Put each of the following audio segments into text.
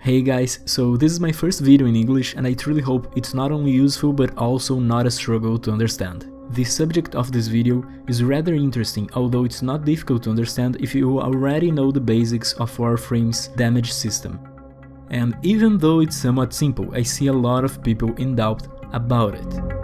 Hey guys, so this is my first video in English and I truly hope it's not only useful but also not a struggle to understand. The subject of this video is rather interesting, although it's not difficult to understand if you already know the basics of Warframe's damage system. And even though it's somewhat simple, I see a lot of people in doubt about it.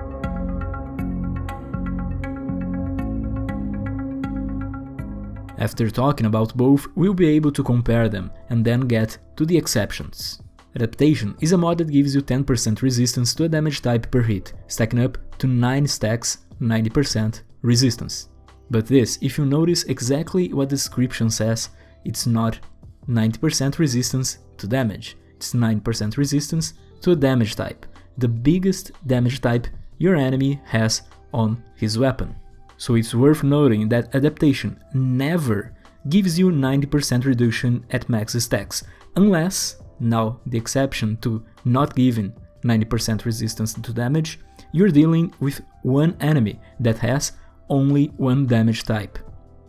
After talking about both, we'll be able to compare them and then get to the exceptions. Adaptation is a mod that gives you 10% resistance to a damage type per hit, stacking up to 9 stacks, 90% resistance. But this, if you notice exactly what the description says, it's not 90% resistance to damage, it's 9% resistance to a damage type, the biggest damage type your enemy has on his weapon. So it's worth noting that Adaptation never gives you 90% reduction at max stacks, unless, now the exception to not giving 90% resistance to damage, you're dealing with one enemy that has only one damage type.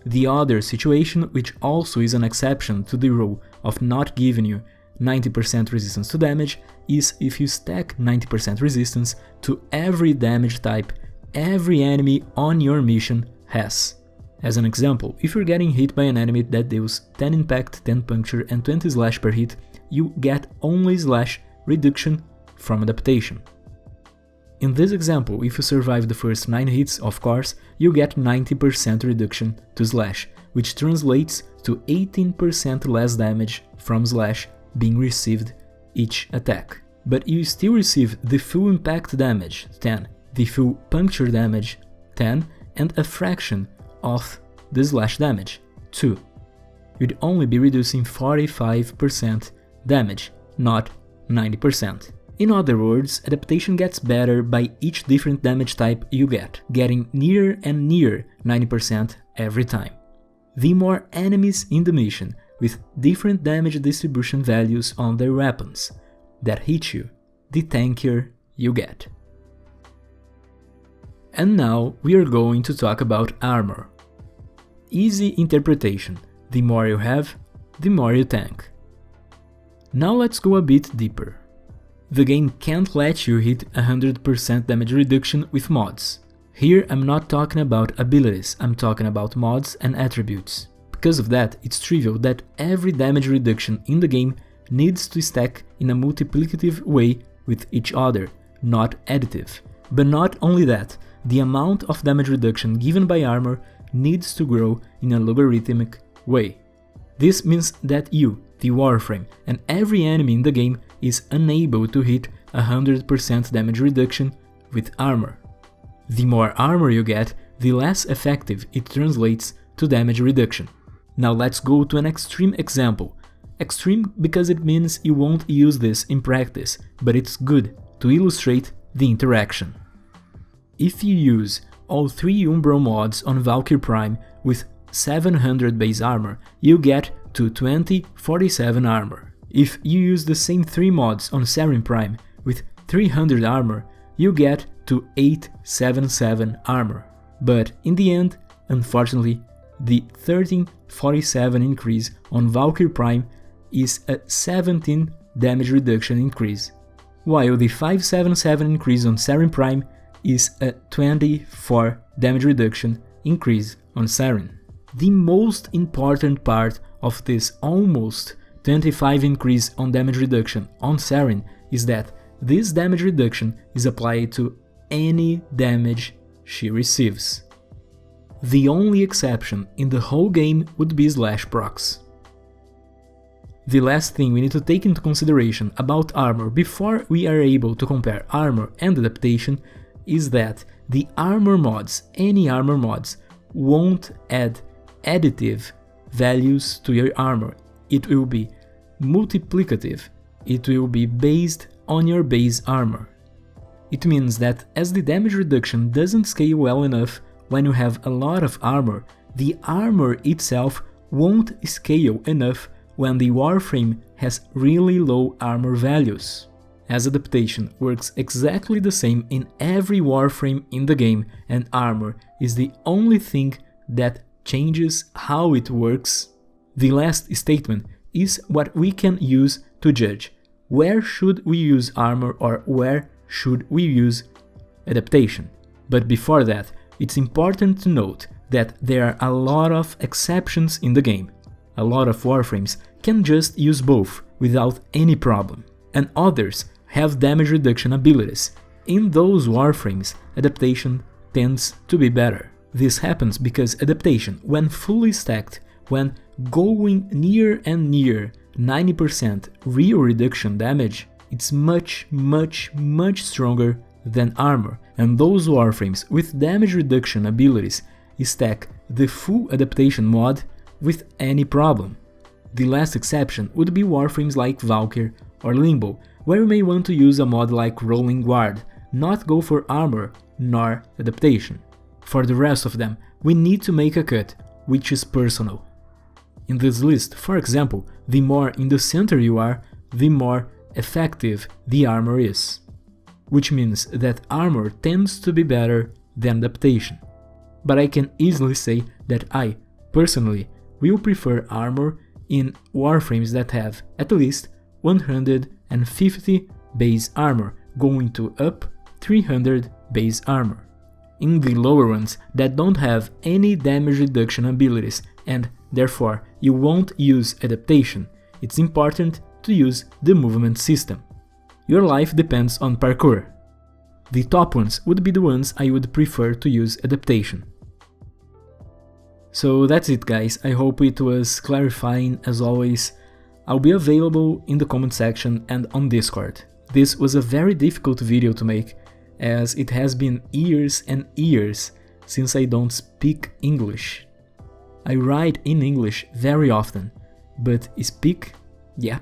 The other situation, which also is an exception to the rule of not giving you 90% resistance to damage, is if you stack 90% resistance to every damage type every enemy on your mission has. As an example, if you're getting hit by an enemy that deals 10 impact, 10 puncture and 20 slash per hit, you get only slash reduction from Adaptation. In this example, if you survive the first 9 hits, of course, you get 90% reduction to slash, which translates to 18% less damage from slash being received each attack. But you still receive the full impact damage, 10, the full puncture damage, 10, and a fraction of the slash damage, 2. You'd only be reducing 45% damage, not 90%. In other words, Adaptation gets better by each different damage type you get, getting nearer and nearer 90% every time. The more enemies in the mission with different damage distribution values on their weapons that hit you, the tankier you get. And now we are going to talk about Armour. Easy interpretation: the more you have, the more you tank. Now let's go a bit deeper. The game can't let you hit 100% damage reduction with mods. Here I'm not talking about abilities, I'm talking about mods and attributes. Because of that, it's trivial that every damage reduction in the game needs to stack in a multiplicative way with each other, not additive. But not only that, the amount of damage reduction given by Armour needs to grow in a logarithmic way. This means that you, the Warframe, and every enemy in the game is unable to hit 100% damage reduction with Armour. The more armor you get, the less effective it translates to damage reduction. Now let's go to an extreme example. Extreme because it means you won't use this in practice, but it's good to illustrate the interaction. If you use all 3 Umbral mods on Valkyrie Prime with 700 base armor, you get to 2047 armor. If you use the same 3 mods on Sarin Prime with 300 armor, you get to 877 armor. But in the end, unfortunately, the 1347 increase on Valkyrie Prime is a 17 damage reduction increase, while the 577 increase on Sarin Prime is a 24 damage reduction increase on Sarin. The most important part of this almost 25 increase on damage reduction on Sarin is that this damage reduction is applied to any damage she receives. The only exception in the whole game would be slash procs. The last thing we need to take into consideration about Armour before we are able to compare Armour and Adaptation is that the Armour mods, any Armour mods, won't add additive values to your armor. It will be multiplicative. It will be based on your base armor. It means that as the damage reduction doesn't scale well enough when you have a lot of armor, the armor itself won't scale enough when the Warframe has really low armor values. As Adaptation works exactly the same in every Warframe in the game, and armor is the only thing that changes how it works, the last statement is what we can use to judge where should we use Armour or where should we use Adaptation. But before that, it's important to note that there are a lot of exceptions in the game. A lot of Warframes can just use both without any problem, and others have damage reduction abilities. In those Warframes, Adaptation tends to be better. This happens because Adaptation, when fully stacked, when going near and near 90% real reduction damage, it's much stronger than Armour, and those Warframes with damage reduction abilities stack the full Adaptation mod with any problem. The last exception would be Warframes like Valkyr or Limbo, where you may want to use a mod like Rolling Guard, not go for Armour nor Adaptation. For the rest of them, we need to make a cut, which is personal. In this list, for example, the more in the center you are, the more effective the Armour is, which means that Armour tends to be better than Adaptation. But I can easily say that I, personally, will prefer Armour in Warframes that have at least 150 base armor, going to up 300 base armor. In the lower ones that don't have any damage reduction abilities and therefore you won't use Adaptation, it's important to use the movement system. Your life depends on parkour. The top ones would be the ones I would prefer to use Adaptation. So that's it guys, I hope it was clarifying as always. I'll be available in the comment section and on Discord. This was a very difficult video to make, as it has been years and years since I don't speak English. I write in English very often, but speak, yeah,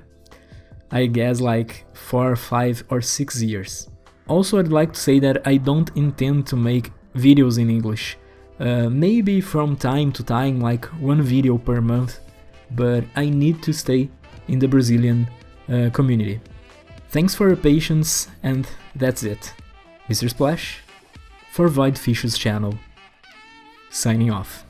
I guess like 4, 5 or 6 years. Also, I'd like to say that I don't intend to make videos in English. Maybe from time to time, like one video per month, but I need to stay in the Brazilian community. Thanks for your patience, and that's it. Mr. Splash, for voidfissurejen channel, signing off.